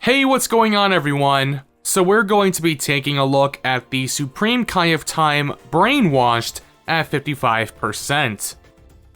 Hey, what's going on everyone? So we're going to be taking a look at the Supreme Kai of Time Brainwashed at 55%.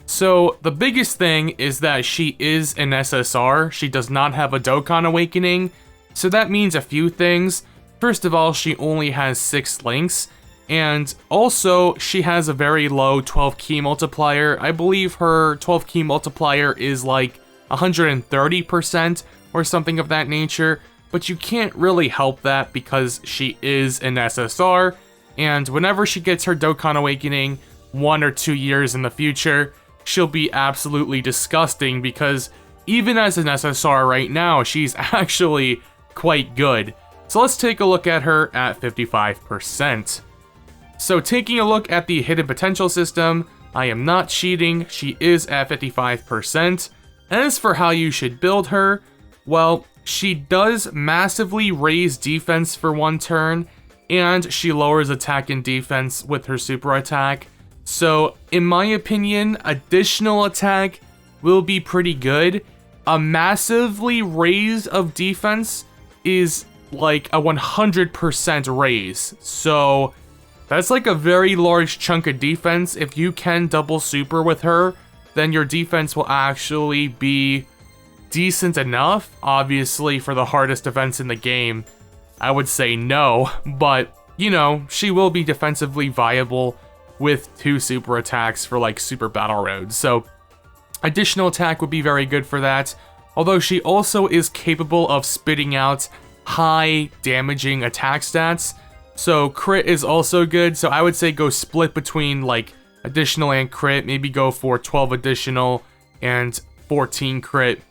So the biggest thing is that she is an SSR, she does not have a Dokkan Awakening, so that means a few things. First of all, she only has 6 links, and also she has a very low 12 key multiplier. I believe her 12 key multiplier is like 130% or something of that nature, but you can't really help that because she is an SSR, and whenever she gets her Dokkan Awakening 1 or 2 years in the future, she'll be absolutely disgusting because even as an SSR right now, she's actually quite good. So let's take a look at her at 55%. So taking a look at the hidden potential system, I am not cheating, she is at 55%. As for how you should build her, well, she does massively raise defense for 1 turn, and she lowers attack and defense with her super attack. So, in my opinion, additional attack will be pretty good. A massively raise of defense is like a 100% raise. So, that's like a very large chunk of defense. If you can double super with her, then your defense will actually be decent enough. Obviously, for the hardest events in the game, I would say no, but, you know, she will be defensively viable with 2 super attacks for like super battle roads, so additional attack would be very good for that, although she also is capable of spitting out high damaging attack stats, so crit is also good. So I would say go split between like additional and crit, maybe go for 12 additional and 14 crit.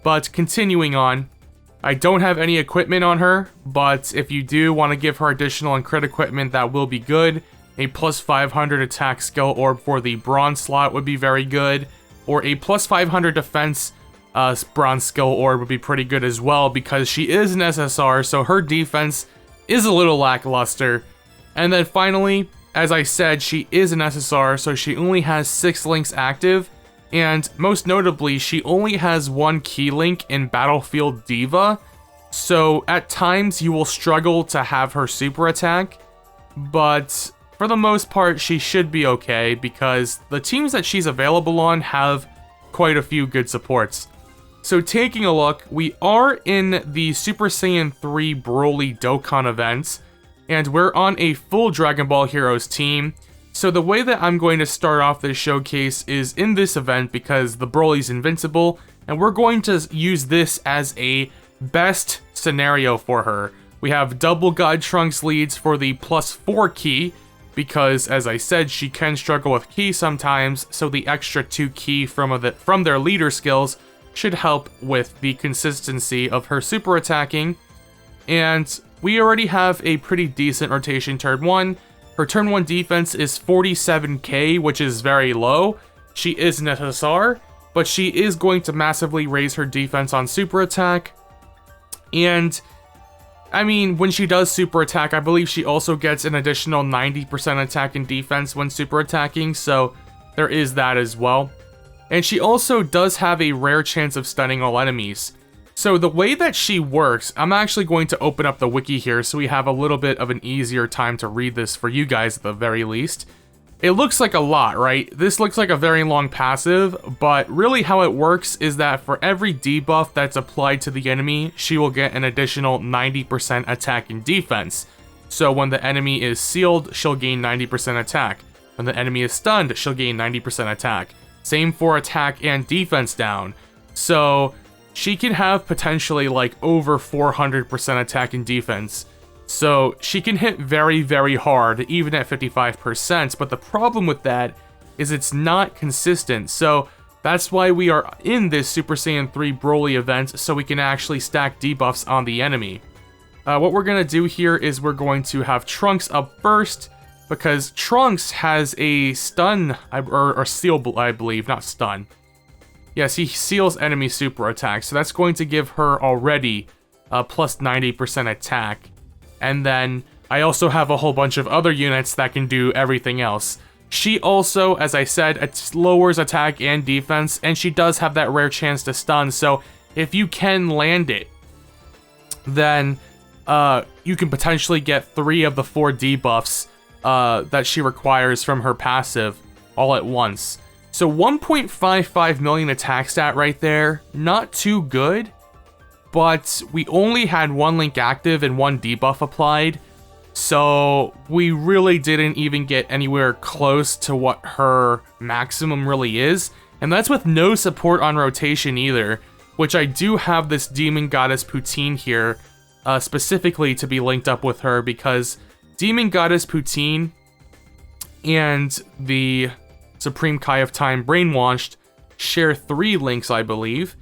But continuing on, I don't have any equipment on her, but if you do want to give her additional and crit equipment, that will be good. A plus 500 attack skill orb for the bronze slot would be very good, or a plus 500 defense bronze skill orb would be pretty good as well, because she is an SSR, so her defense is a little lackluster. And then finally, as I said, she is an SSR, so she only has 6 links active, and most notably, she only has 1 key link in Battlefield Diva, so at times you will struggle to have her super attack, but for the most part, she should be okay because the teams that she's available on have quite a few good supports. So taking a look, we are in the Super Saiyan 3 Broly Dokkan event, and we're on a full Dragon Ball Heroes team. So the way that I'm going to start off this showcase is in this event because the Broly's invincible, and we're going to use this as a best scenario for her. We have double God Trunks leads for the plus 4 key, because, as I said, she can struggle with ki sometimes, so the extra 2 ki from their leader skills should help with the consistency of her super attacking. And we already have a pretty decent rotation turn 1. Her turn 1 defense is 47k, which is very low. She is an SSR, but she is going to massively raise her defense on super attack. And I mean, when she does super attack, I believe she also gets an additional 90% attack and defense when super attacking, so there is that as well. And she also does have a rare chance of stunning all enemies. So the way that she works, I'm actually going to open up the wiki here so we have a little bit of an easier time to read this for you guys at the very least. It looks like a lot, right? This looks like a very long passive, but really how it works is that for every debuff that's applied to the enemy, she will get an additional 90% attack and defense. So when the enemy is sealed, she'll gain 90% attack. When the enemy is stunned, she'll gain 90% attack. Same for attack and defense down. So she can have potentially like over 400% attack and defense. So she can hit very, very hard, even at 55%, but the problem with that is it's not consistent. So that's why we are in this Super Saiyan 3 Broly event, so we can actually stack debuffs on the enemy. What we're going to do here is we're going to have Trunks up first, because Trunks has a stun, or seal, I believe, not stun. Yes, he seals enemy super attack, so that's going to give her already a plus 90% attack. And then I also have a whole bunch of other units that can do everything else. She also, as I said, it lowers attack and defense, and she does have that rare chance to stun, so if you can land it, then you can potentially get 3 of the 4 debuffs that she requires from her passive all at once. So 1.55 million attack stat right there, not too good, but we only had 1 link active and 1 debuff applied, so we really didn't even get anywhere close to what her maximum really is, and that's with no support on rotation either, which I do have this Demon Goddess Poutine here, specifically to be linked up with her, because Demon Goddess Poutine and the Supreme Kai of Time Brainwashed share 3 links, I believe,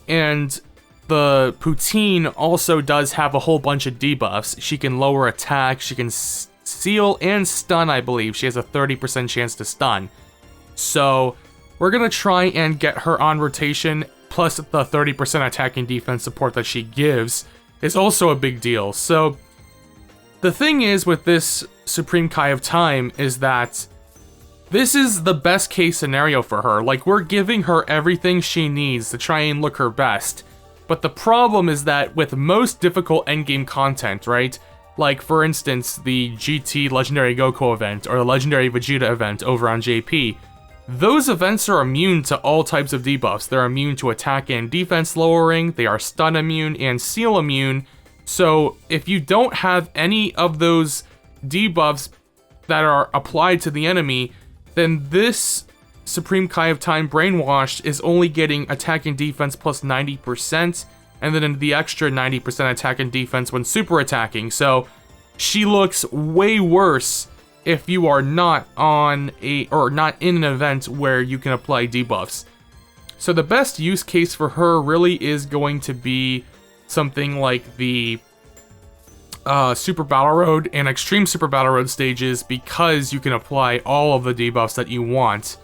and the Poutine also does have a whole bunch of debuffs. She can lower attack, she can seal and stun, I believe. She has a 30% chance to stun. So we're gonna try and get her on rotation, plus the 30% attack and defense support that she gives is also a big deal. So the thing is with this Supreme Kai of Time is that this is the best case scenario for her. Like, we're giving her everything she needs to try and look her best. But the problem is that with most difficult endgame content, right? Like, for instance, the GT Legendary Goku event or the Legendary Vegeta event over on JP, those events are immune to all types of debuffs. They're immune to attack and defense lowering, they are stun immune and seal immune. So if you don't have any of those debuffs that are applied to the enemy, then this Supreme Kai of Time Brainwashed is only getting attack and defense plus 90%, and then the extra 90% attack and defense when super attacking. So she looks way worse if you are not on not in an event where you can apply debuffs. So the best use case for her really is going to be something like the Super Battle Road and Extreme Super Battle Road stages, because you can apply all of the debuffs that you want.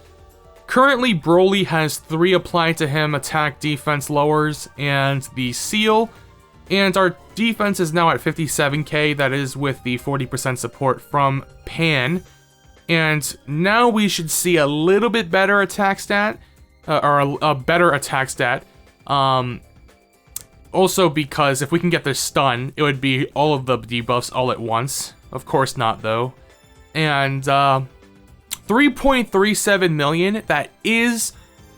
Currently, Broly has 3 applied to him: attack, defense, lowers, and the seal. And our defense is now at 57k, that is with the 40% support from Pan. And now we should see a little bit better attack stat, or a better attack stat. Also because if we can get the stun, it would be all of the debuffs all at once. Of course not, though. And 3.37 million, that is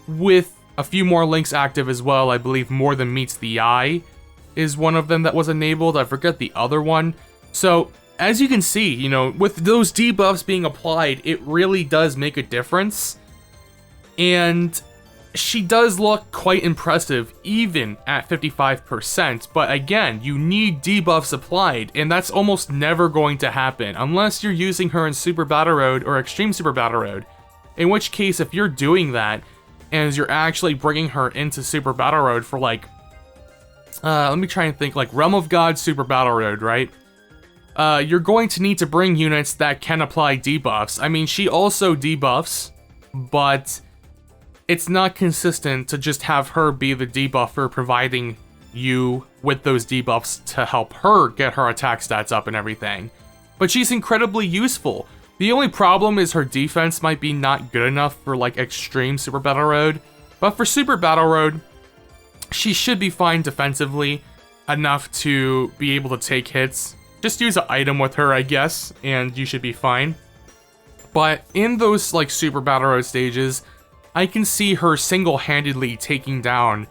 with a few more links active as well. I believe More Than Meets the Eye is one of them that was enabled. I forget the other one. So as you can see, you know, with those debuffs being applied, it really does make a difference. And she does look quite impressive even at 55%, but again, you need debuffs applied, and that's almost never going to happen unless you're using her in Super Battle Road or Extreme Super Battle Road. In which case, if you're doing that, and you're actually bringing her into Super Battle Road for like, let me try and think, like Realm of God Super Battle Road, right? You're going to need to bring units that can apply debuffs. I mean, she also debuffs, but it's not consistent to just have her be the debuffer, providing you with those debuffs to help her get her attack stats up and everything. But she's incredibly useful. The only problem is her defense might be not good enough for like Extreme Super Battle Road, but for Super Battle Road, she should be fine defensively enough to be able to take hits. Just use an item with her, I guess, and you should be fine. But in those like Super Battle Road stages, I can see her single-handedly taking down,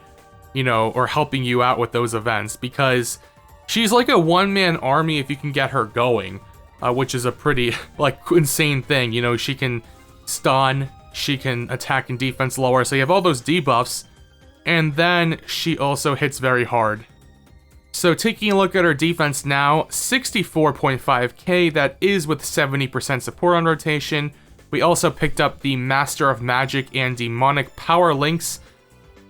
you know, or helping you out with those events, because she's like a one-man army if you can get her going, which is a pretty, like, insane thing. You know, she can stun, she can attack and defense lower, so you have all those debuffs, and then she also hits very hard. So taking a look at her defense now, 64.5k, that is with 70% support on rotation. We also picked up the Master of Magic and Demonic Power links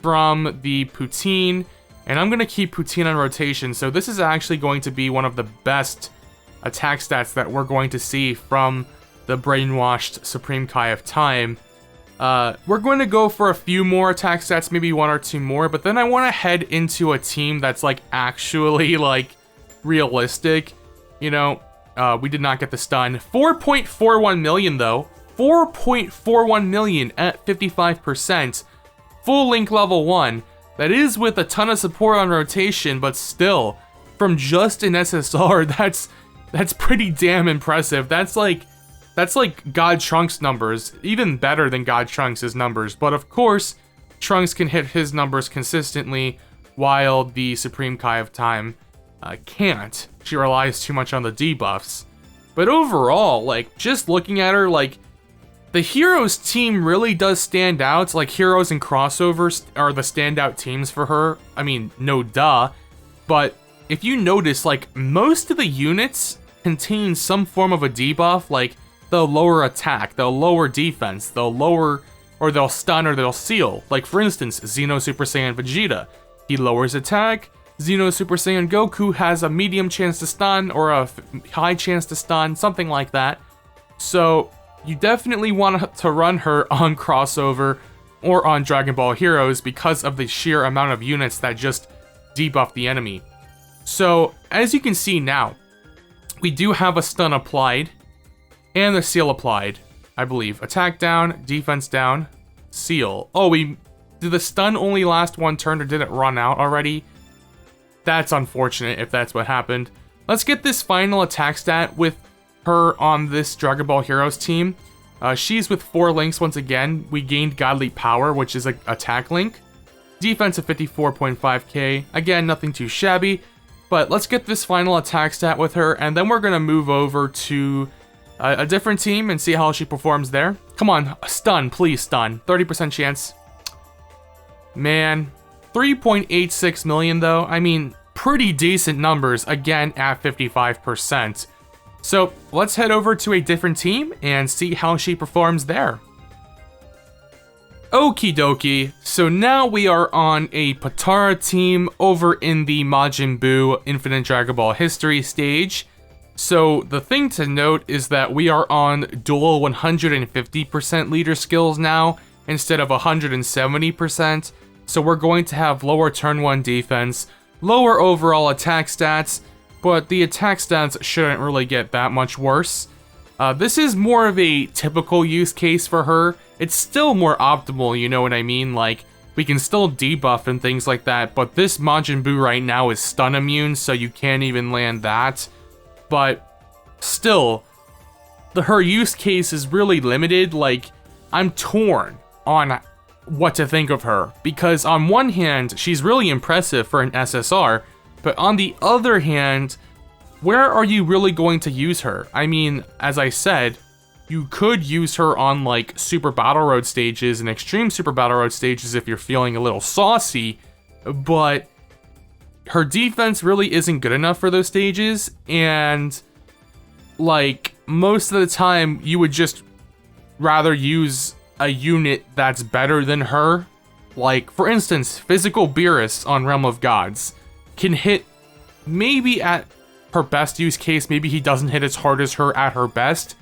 from the Poutine, and I'm going to keep Poutine on rotation, so this is actually going to be one of the best attack stats that we're going to see from the Brainwashed Supreme Kai of Time. We're going to go for a few more attack stats, maybe 1 or 2 more, but then I want to head into a team that's like actually like realistic. You know, we did not get the stun. 4.41 million though. 4.41 million at 55%. Full link level 1. That is with a ton of support on rotation, but still, from just an SSR, that's pretty damn impressive. That's like God Trunks numbers, even better than God Trunks' numbers. But of course, Trunks can hit his numbers consistently, while the Supreme Kai of Time can't. She relies too much on the debuffs. But overall, like, just looking at her, like, the Heroes team really does stand out. Like, Heroes and Crossovers are the standout teams for her. I mean, no duh. But if you notice, like, most of the units contain some form of a debuff. Like, they'll lower attack, they'll lower defense, they'll lower, or they'll stun, or they'll seal. Like, for instance, Xeno Super Saiyan Vegeta. He lowers attack. Xeno Super Saiyan Goku has a medium chance to stun, or a high chance to stun, something like that. So you definitely want to run her on Crossover or on Dragon Ball Heroes because of the sheer amount of units that just debuff the enemy. So as you can see now, we do have a stun applied and the seal applied, I believe. Attack down, defense down, seal. Oh, did the stun only last one turn, or did it run out already? That's unfortunate if that's what happened. Let's get this final attack stat with her on this Dragon Ball Heroes team. She's with 4 links once again. We gained Godly Power, which is an attack link. Defense of 54.5k. Again, nothing too shabby. But let's get this final attack stat with her, and then we're going to move over to a different team and see how she performs there. Come on, stun, please stun. 30% chance. Man, 3.86 million though. I mean, pretty decent numbers, again at 55%. So let's head over to a different team and see how she performs there. Okie dokie, so now we are on a Potara team over in the Majin Buu Infinite Dragon Ball History stage. So the thing to note is that we are on dual 150% leader skills now instead of 170%. So we're going to have lower turn 1 defense, lower overall attack stats, but the attack stats shouldn't really get that much worse. This is more of a typical use case for her. It's still more optimal, you know what I mean? Like, we can still debuff and things like that, but this Majin Buu right now is stun immune, so you can't even land that. But still, her use case is really limited. Like, I'm torn on what to think of her, because on one hand, she's really impressive for an SSR, but on the other hand, where are you really going to use her? I mean, as I said, you could use her on like Super Battle Road stages and Extreme Super Battle Road stages if you're feeling a little saucy, but her defense really isn't good enough for those stages, and like most of the time you would just rather use a unit that's better than her. Like, for instance, Physical Beerus on Realm of Gods can hit maybe at her best use case, maybe he doesn't hit as hard as her at her best,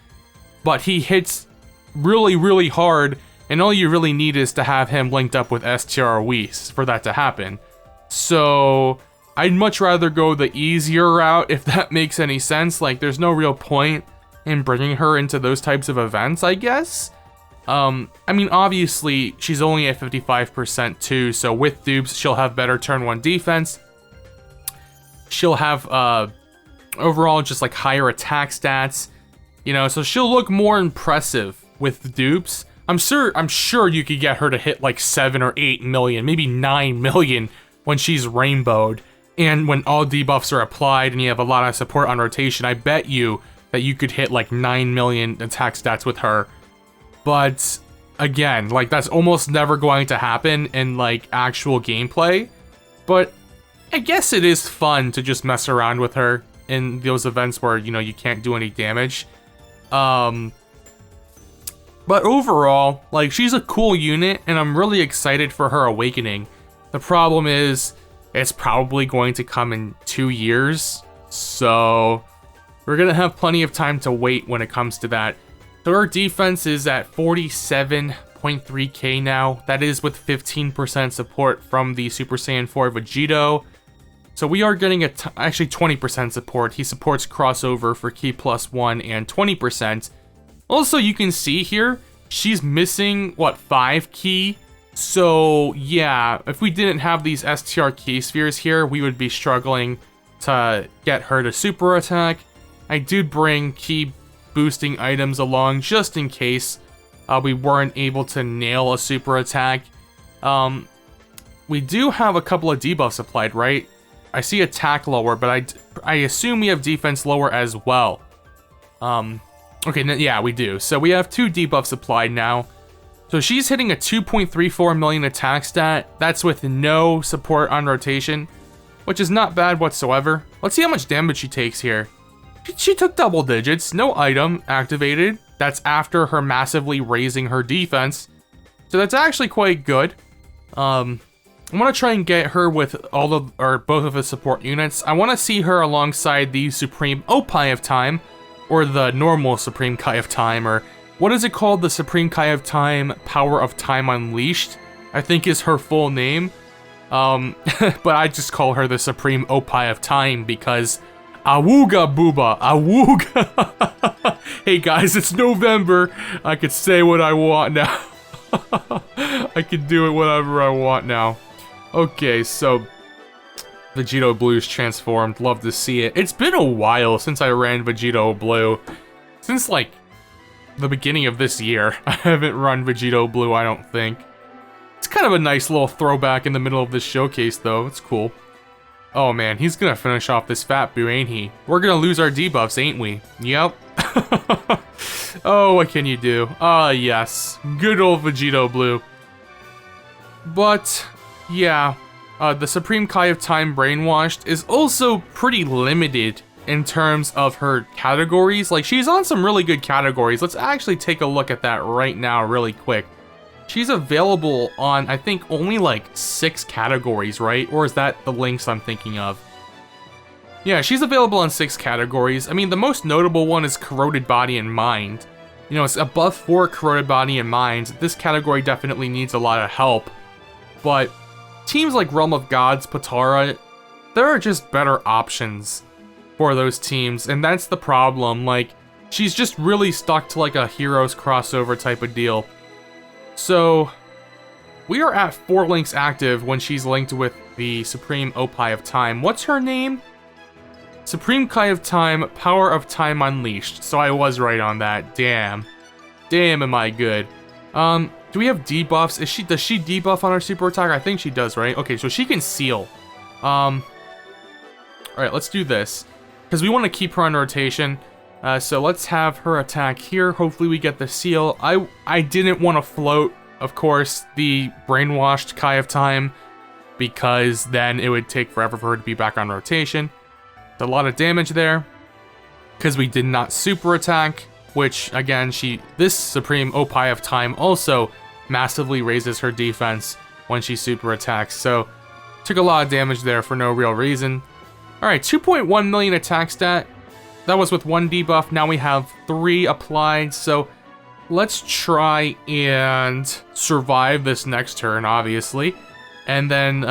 but he hits really, really hard, and all you really need is to have him linked up with STR Whis for that to happen. So I'd much rather go the easier route, if that makes any sense. Like, there's no real point in bringing her into those types of events, I guess. I mean, obviously, she's only at 55% too, so with dupes, she'll have better turn 1 defense. She'll have, overall, just like higher attack stats, you know, so she'll look more impressive with dupes. I'm sure you could get her to hit like 7 or 8 million, maybe 9 million when she's rainbowed, and when all debuffs are applied and you have a lot of support on rotation. I bet you that you could hit like 9 million attack stats with her. But again, like, that's almost never going to happen in like actual gameplay. But I guess it is fun to just mess around with her in those events where, you know, you can't do any damage. But overall, like, she's a cool unit, and I'm really excited for her awakening. The problem is, it's probably going to come in 2 years, so we're gonna have plenty of time to wait when it comes to that. So her defense is at 47.3k now. That is with 15% support from the Super Saiyan 4 Vegito. So we are getting actually 20% support. He supports crossover for Ki +1 and 20%. Also, you can see here, she's missing, what, 5 Ki? So yeah, if we didn't have these STR Ki spheres here, we would be struggling to get her to super attack. I did bring key boosting items along just in case we weren't able to nail a super attack. We do have a couple of debuffs applied, right? I see attack lower, but I assume we have defense lower as well. Okay, yeah, we do. So we have 2 debuffs applied now. So she's hitting a 2.34 million attack stat. That's with no support on rotation, which is not bad whatsoever. Let's see how much damage she takes here. She took double digits, no item activated. That's after her massively raising her defense. So that's actually quite good. I want to try and get her with all of, or both of the support units. I want to see her alongside the Supreme Opie of Time, or the normal Supreme Kai of Time, or what is it called? The Supreme Kai of Time, Power of Time Unleashed, I think is her full name. But I just call her the Supreme Opie of Time because awooga booba, awooga. Hey guys, it's November. I could say what I want now. I can do it whatever I want now. Okay, so Vegito Blue's transformed. Love to see it. It's been a while since I ran Vegito Blue. Since, like, the beginning of this year. I haven't run Vegito Blue, I don't think. It's kind of a nice little throwback in the middle of this showcase, though. It's cool. Oh, man. He's gonna finish off this Fat Boo, ain't he? We're gonna lose our debuffs, ain't we? Yep. Oh, what can you do? Ah, yes. Good old Vegito Blue. But, yeah. The Supreme Kai of Time Brainwashed is also pretty limited in terms of her categories. Like, she's on some really good categories. Let's actually take a look at that right now really quick. She's available on, I think, only like 6 categories, right? Or is that the links I'm thinking of? Yeah, she's available on 6 categories. I mean, the most notable one is Corroded Body and Mind. You know, it's above 4 Corroded Body and Mind. This category definitely needs a lot of help. But teams like Realm of Gods, Potara, there are just better options for those teams, and that's the problem. Like, she's just really stuck to like a Heroes crossover type of deal. So, we are at 4 links active when she's linked with the Supreme Opie of Time. What's her name? Supreme Kai of Time, Power of Time Unleashed. So I was right on that. Damn. Damn, am I good. Do we have debuffs? Does she debuff on her super attack? I think she does, right? Okay, so she can seal. Alright, let's do this. Because we want to keep her on rotation. So let's have her attack here. Hopefully we get the seal. I didn't want to float, of course, the Brainwashed Kai of Time, because then it would take forever for her to be back on rotation. A lot of damage there. Because we did not super attack. Which, again, this Supreme Opie of Time also massively raises her defense when she super attacks. So, took a lot of damage there for no real reason. Alright, 2.1 million attack stat. That was with 1 debuff. Now we have 3 applied. So, let's try and survive this next turn, obviously. And then,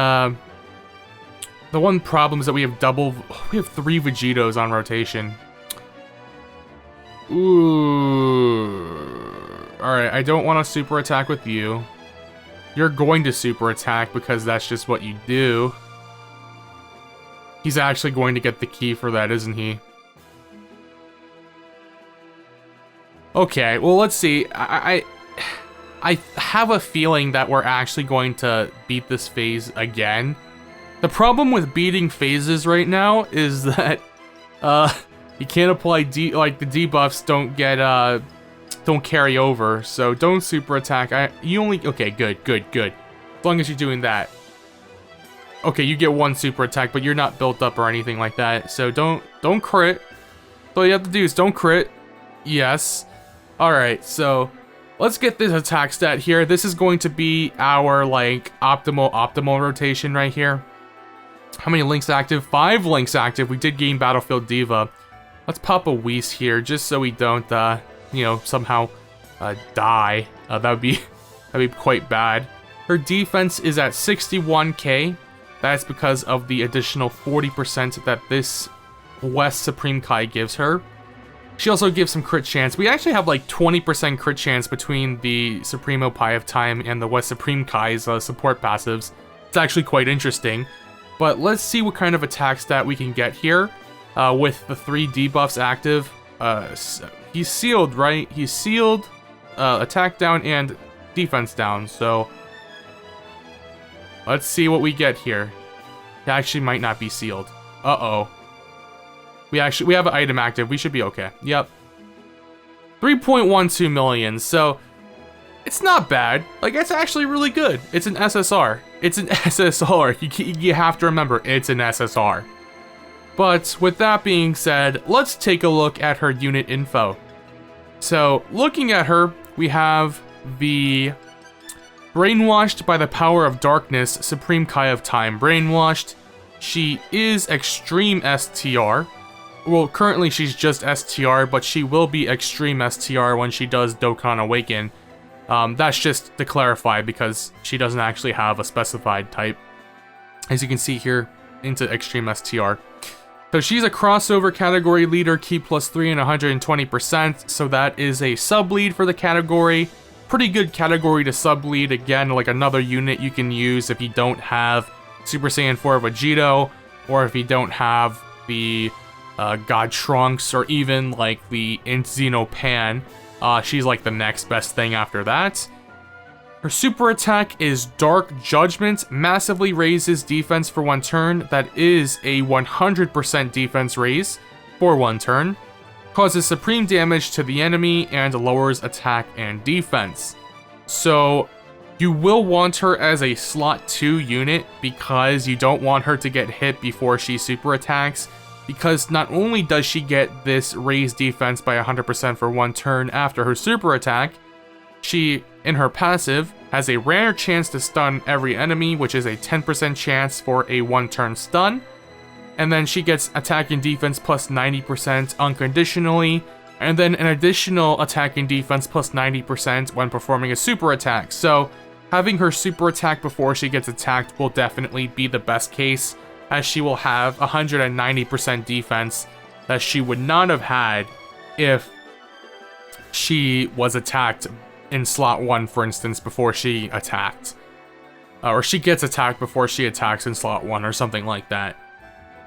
the one problem is that we have 3 Vegetos on rotation. Ooh. Alright, I don't want to super attack with you. You're going to super attack because that's just what you do. He's actually going to get the key for that, isn't he? Okay, well, let's see. I have a feeling that we're actually going to beat this phase again. The problem with beating phases right now is that, you can't apply the debuffs don't carry over, so don't super attack. Okay, good. As long as you're doing that. Okay, you get 1 super attack, but you're not built up or anything like that, so don't crit. All you have to do is don't crit. Yes. Alright, so let's get this attack stat here. This is going to be our, like, optimal rotation right here. How many links active? 5 links active. We did gain Battlefield Diva. Let's pop a Whis here, just so we don't, you know, somehow die. That'd be quite bad. Her defense is at 61k. That's because of the additional 40% that this West Supreme Kai gives her. She also gives some crit chance. We actually have like 20% crit chance between the Supreme Opie of Time and the West Supreme Kai's support passives. It's actually quite interesting. But let's see what kind of attack stat we can get here with the 3 debuffs active. He's sealed, right? He's sealed, attack down, and defense down. So let's see what we get here. It actually might not be sealed. Uh-oh. We have an item active. We should be okay. Yep. 3.12 million. So it's not bad. Like, it's actually really good. It's an SSR. It's an SSR. You have to remember, it's an SSR. But with that being said, let's take a look at her unit info. So, looking at her, we have the Brainwashed by the Power of Darkness, Supreme Kai of Time Brainwashed. She is Extreme STR. Well, currently she's just STR, but she will be Extreme STR when she does Dokkan Awaken. That's just to clarify because she doesn't actually have a specified type. As you can see here, into Extreme STR. So she's a crossover category leader, Ki +3 and 120%, so that is a sub-lead for the category. Pretty good category to sub-lead, again, like another unit you can use if you don't have Super Saiyan 4 Vegito, or if you don't have the God Trunks, or even like the Xeno Pan. She's like the next best thing after that. Her super attack is Dark Judgment, massively raises defense for 1 turn. That is a 100% defense raise for 1 turn. Causes supreme damage to the enemy and lowers attack and defense. So you will want her as a slot 2 unit because you don't want her to get hit before she super attacks. Because not only does she get this raised defense by 100% for 1 turn after her super attack, she, in her passive, has a rare chance to stun every enemy, which is a 10% chance for a 1-turn stun. And then she gets attack and defense plus 90% unconditionally, and then an additional attack and defense plus 90% when performing a super attack. So having her super attack before she gets attacked will definitely be the best case, as she will have 190% defense that she would not have had if she was attacked in slot 1, for instance, before she attacked. Or she gets attacked before she attacks in slot 1 or something like that.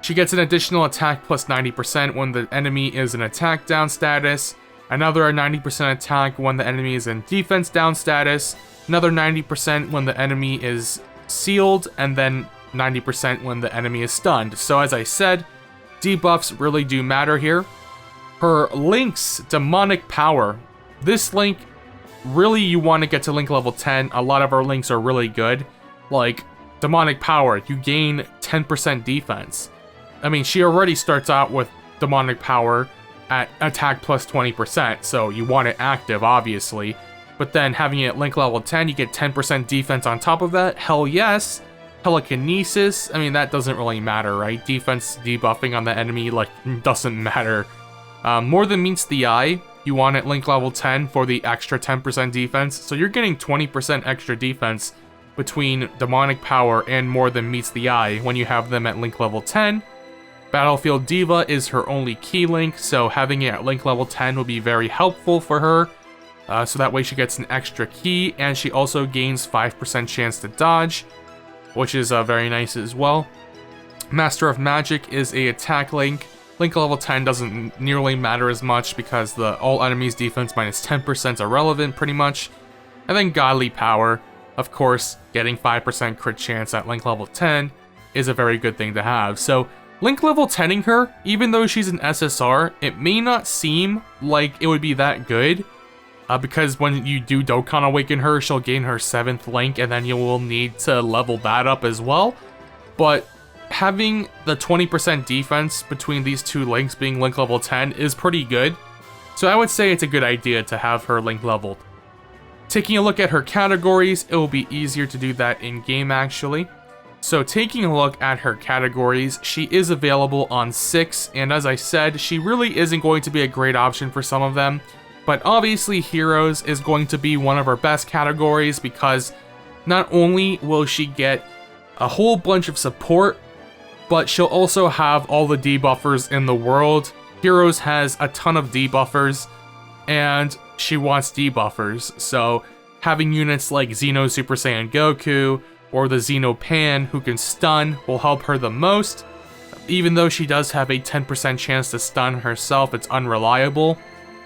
She gets an additional attack plus 90% when the enemy is in attack down status, another 90% attack when the enemy is in defense down status, another 90% when the enemy is sealed, and then 90% when the enemy is stunned. So as I said, debuffs really do matter here. Her links, Demonic Power. This link, really you want to get to link level 10. A lot of our links are really good. Like, Demonic Power, you gain 10% defense. I mean, she already starts out with Demonic Power at attack plus 20%, so you want it active, obviously. But then having it at link level 10, you get 10% defense on top of that. Hell yes. Telekinesis, I mean, that doesn't really matter, right? Defense debuffing on the enemy, like, doesn't matter. More than meets the eye, you want it link level 10 for the extra 10% defense, so you're getting 20% extra defense between Demonic Power and More Than Meets the Eye when you have them at link level 10. Battlefield Diva is her only key link, so having it at link level 10 will be very helpful for her. So that way she gets an extra key, and she also gains 5% chance to dodge, which is very nice as well. Master of Magic is a attack link. Link level 10 doesn't nearly matter as much because the all enemies defense minus 10% is irrelevant pretty much. And then Godly Power, of course, getting 5% crit chance at link level 10 is a very good thing to have. So link level 10ing her, even though she's an SSR, it may not seem like it would be that good. Because when you do Dokkan Awaken her, she'll gain her 7th link, and then you will need to level that up as well. But having the 20% defense between these 2 links being link level 10 is pretty good. So I would say it's a good idea to have her link leveled. Taking a look at her categories, it will be easier to do that in-game actually. So taking a look at her categories, she is available on 6, and as I said, she really isn't going to be a great option for some of them. But obviously Heroes is going to be one of our best categories because not only will she get a whole bunch of support, but she'll also have all the debuffers in the world. Heroes has a ton of debuffers, and she wants debuffers. So having units like Xeno Super Saiyan Goku, or the Xenopan, who can stun, will help her the most. Even though she does have a 10% chance to stun herself, it's unreliable.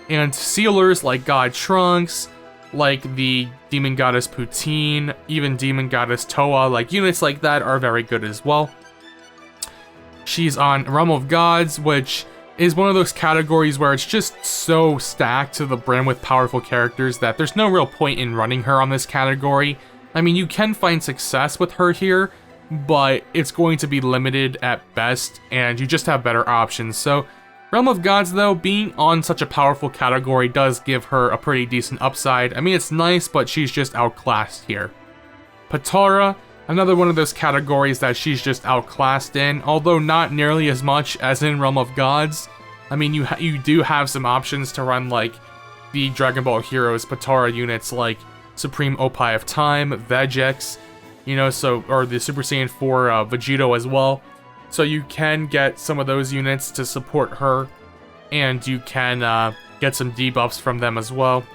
And sealers like God Trunks, like the Demon Goddess Poutine, even Demon Goddess Toa, like units like that are very good as well. She's on Realm of Gods, which is one of those categories where it's just so stacked to the brim with powerful characters that there's no real point in running her on this category. I mean, you can find success with her here, but it's going to be limited at best, and you just have better options. So Realm of Gods, though, being on such a powerful category does give her a pretty decent upside. I mean, it's nice, but she's just outclassed here. Potara, another one of those categories that she's just outclassed in, although not nearly as much as in Realm of Gods. I mean, you do have some options to run, like, the Dragon Ball Heroes Potara units, like Supreme Opie of Time, Vegex, you know, or the Super Saiyan 4 Vegito as well. So you can get some of those units to support her, and you can get some debuffs from them as well.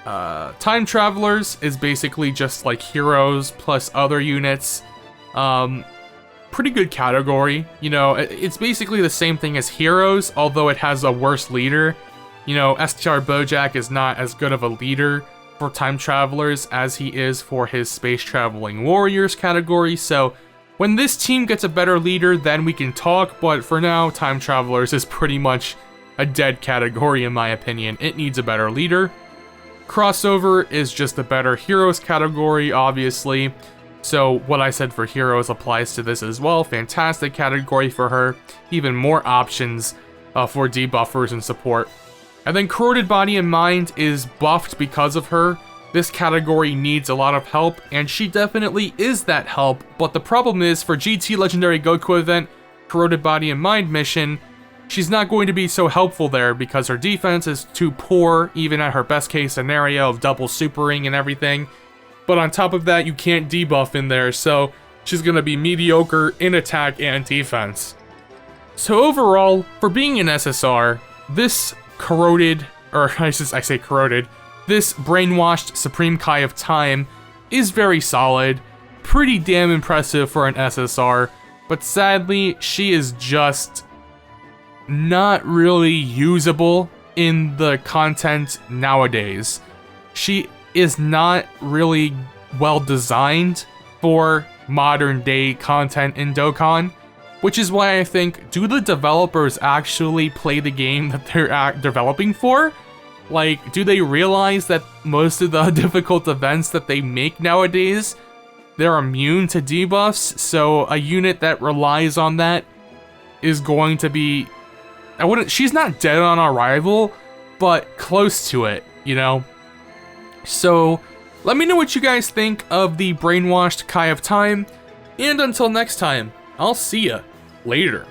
Time Travelers is basically just like heroes plus other units. Pretty good category. You know, it's basically the same thing as heroes, although it has a worse leader. You know, STR Bojack is not as good of a leader for Time Travelers as he is for his Space Traveling Warriors category, so when this team gets a better leader, then we can talk, but for now, Time Travelers is pretty much a dead category in my opinion. It needs a better leader. Crossover is just a better heroes category, obviously, so what I said for heroes applies to this as well. Fantastic category for her, even more options for debuffers and support. And then Corroded Body and Mind is buffed because of her. This category needs a lot of help, and she definitely is that help, but the problem is, for GT Legendary Goku event, Corroded Body and Mind mission, she's not going to be so helpful there because her defense is too poor, even at her best case scenario of double supering and everything. But on top of that, you can't debuff in there, so she's going to be mediocre in attack and defense. So overall, for being an SSR, this corroded, this brainwashed Supreme Kai of Time is very solid, pretty damn impressive for an SSR, but sadly, she is just not really usable in the content nowadays. She is not really well designed for modern day content in Dokkan, which is why I think, do the developers actually play the game that they're developing for? Like, do they realize that most of the difficult events that they make nowadays, they're immune to debuffs, so a unit that relies on that is going to be... she's not dead on arrival, but close to it, you know? So, let me know what you guys think of the brainwashed Kai of Time, and until next time, I'll see ya later.